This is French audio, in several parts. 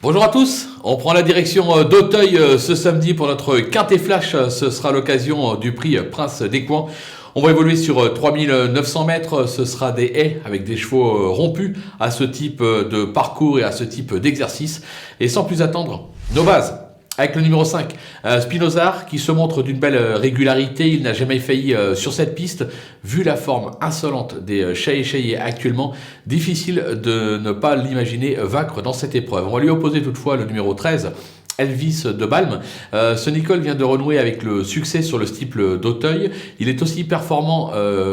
Bonjour à tous, on prend la direction d'Auteuil ce samedi pour notre Quintet Flash. Ce sera l'occasion du prix Prince des Coins. On va évoluer sur 3900 mètres, ce sera des haies avec des chevaux rompus à ce type de parcours et à ce type d'exercice. Et sans plus attendre, nos bases. Avec le numéro 5, Spinozar, qui se montre d'une belle régularité. Il n'a jamais failli sur cette piste. Vu la forme insolente des Chaillé actuellement, difficile de ne pas l'imaginer vaincre dans cette épreuve. On va lui opposer toutefois le numéro 13, Elvis de Balme. Ce Nicole vient de renouer avec le succès sur le steeple d'Auteuil. Il est aussi performant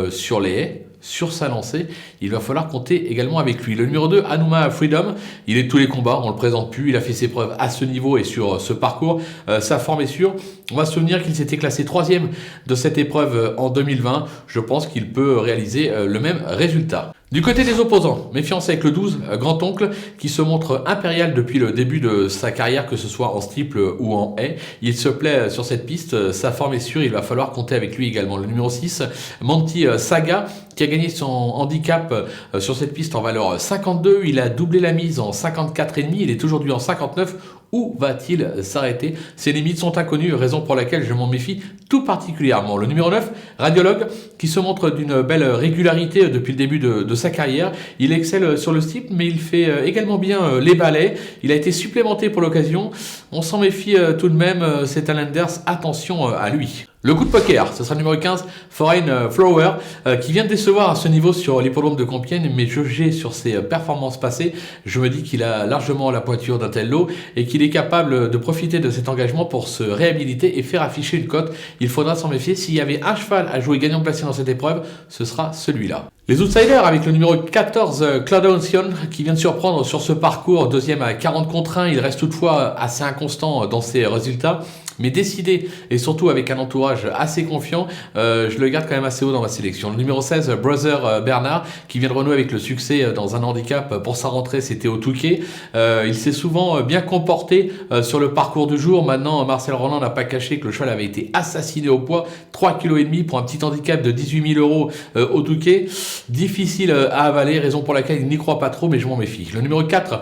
sur les haies. Sur sa lancée, il va falloir compter également avec lui. Le numéro 2, Anuma Freedom, il est de tous les combats, on ne le présente plus, il a fait ses preuves à ce niveau et sur ce parcours. Sa forme est sûre. On va se souvenir qu'il s'était classé 3e de cette épreuve en 2020. Je pense qu'il peut réaliser le même résultat. Du côté des opposants, méfiance avec le 12, grand-oncle, qui se montre impérial depuis le début de sa carrière, que ce soit en steeple ou en haie. Il se plaît sur cette piste, sa forme est sûre, il va falloir compter avec lui également. Le numéro 6, Monty Saga, qui a gagné son handicap sur cette piste en valeur 52. Il a doublé la mise en 54,5, il est aujourd'hui en 59. Où va-t-il s'arrêter? Ses limites sont inconnues, raison pour laquelle je m'en méfie tout particulièrement. Le numéro 9, Radiologue, qui se montre d'une belle régularité depuis le début de sa carrière. Il excelle sur le steeple, mais il fait également bien les balais. Il a été supplémenté pour l'occasion. On s'en méfie tout de même, c'est un Lenders, attention à lui. Le coup de poker, ce sera le numéro 15, Foreign Flower, qui vient de décevoir à ce niveau sur l'hippodrome de Compiègne, mais jugé sur ses performances passées, je me dis qu'il a largement la pointure d'un tel lot et qu'il est capable de profiter de cet engagement pour se réhabiliter et faire afficher une cote. Il faudra s'en méfier. S'il y avait un cheval à jouer gagnant placé dans cette épreuve, ce sera celui-là. Les outsiders avec le numéro 14, Claude Sion, qui vient de surprendre sur ce parcours, deuxième à 40 contre 1. Il reste toutefois assez inconstant dans ses résultats, mais décidé et surtout avec un entourage assez confiant. Je le garde quand même assez haut dans ma sélection. Le numéro 16, Brother Bernard, qui vient de renouer avec le succès dans un handicap pour sa rentrée, c'était au Touquet. Il s'est souvent bien comporté sur le parcours du jour. Maintenant, Marcel Roland n'a pas caché que le cheval avait été assassiné au poids, 3,5 kg pour un petit handicap de 18 000 € au Touquet. Difficile à avaler, raison pour laquelle il n'y croit pas trop, mais je m'en méfie. Le numéro 4,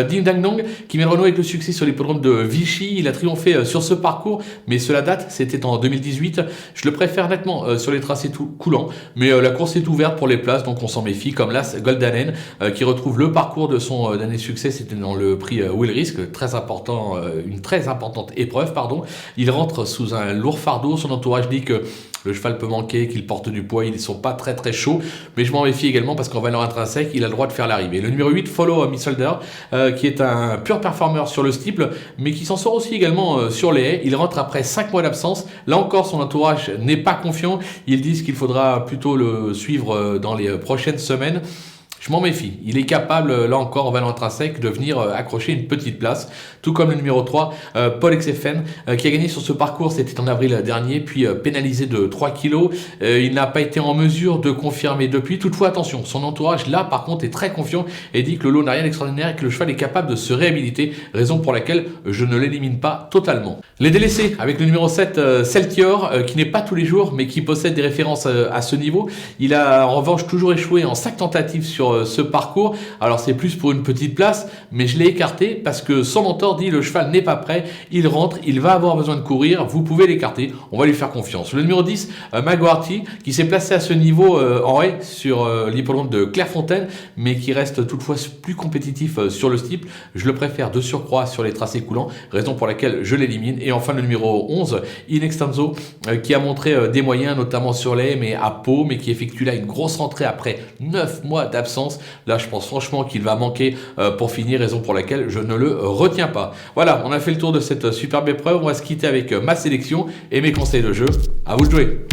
Ding Dang Dong, qui vient de renouer avec le succès sur l'hippodrome de Vichy. Il a triomphé sur ce parcours, mais cela date, c'était en 2018. Je le préfère nettement sur les tracés coulants, mais la course est ouverte pour les places, donc on s'en méfie, comme l'As Goldanen, qui retrouve le parcours de son dernier succès, c'était dans le prix Will Risk, très important, une très importante épreuve, pardon. Il rentre sous un lourd fardeau, son entourage dit que le cheval peut manquer, qu'il porte du poids, ils ne sont pas très chauds, mais je m'en méfie également parce qu'en valeur intrinsèque, il a le droit de faire l'arrivée. Le numéro 8, Follow Miss Holder, qui est un pur performeur sur le steeple, mais qui s'en sort aussi également sur les haies. Il rentre après 5 mois d'absence. Là encore, son entourage n'est pas confiant. Ils disent qu'il faudra plutôt le suivre dans les prochaines semaines. Je m'en méfie. Il est capable, là encore, en valeur intrinsèque, de venir accrocher une petite place. Tout comme le numéro 3, Paul XFN, qui a gagné sur ce parcours, c'était en avril dernier, puis pénalisé de 3 kilos. Il n'a pas été en mesure de confirmer depuis. Toutefois, attention, son entourage, là, par contre, est très confiant et dit que le lot n'a rien d'extraordinaire et que le cheval est capable de se réhabiliter, raison pour laquelle je ne l'élimine pas totalement. Les délaissés, avec le numéro 7, Celtior, qui n'est pas tous les jours, mais qui possède des références à ce niveau. Il a, en revanche, toujours échoué en 5 tentatives sur ce parcours. Alors c'est plus pour une petite place, mais je l'ai écarté parce que son mentor dit le cheval n'est pas prêt, il rentre, il va avoir besoin de courir, vous pouvez l'écarter, on va lui faire confiance. Le numéro 10, Maguarty, qui s'est placé à ce niveau en haie sur l'hippodrome de Clairefontaine, mais qui reste toutefois plus compétitif sur le steeple. Je le préfère de surcroît sur les tracés coulants, raison pour laquelle je l'élimine. Et enfin le numéro 11, In Extenso, qui a montré des moyens, notamment sur les haies, mais à Pau, mais qui effectue là une grosse rentrée après 9 mois d'absence. Là, je pense franchement qu'il va manquer pour finir, raison pour laquelle je ne le retiens pas. Voilà, on a fait le tour de cette superbe épreuve. On va se quitter avec ma sélection et mes conseils de jeu. À vous de jouer.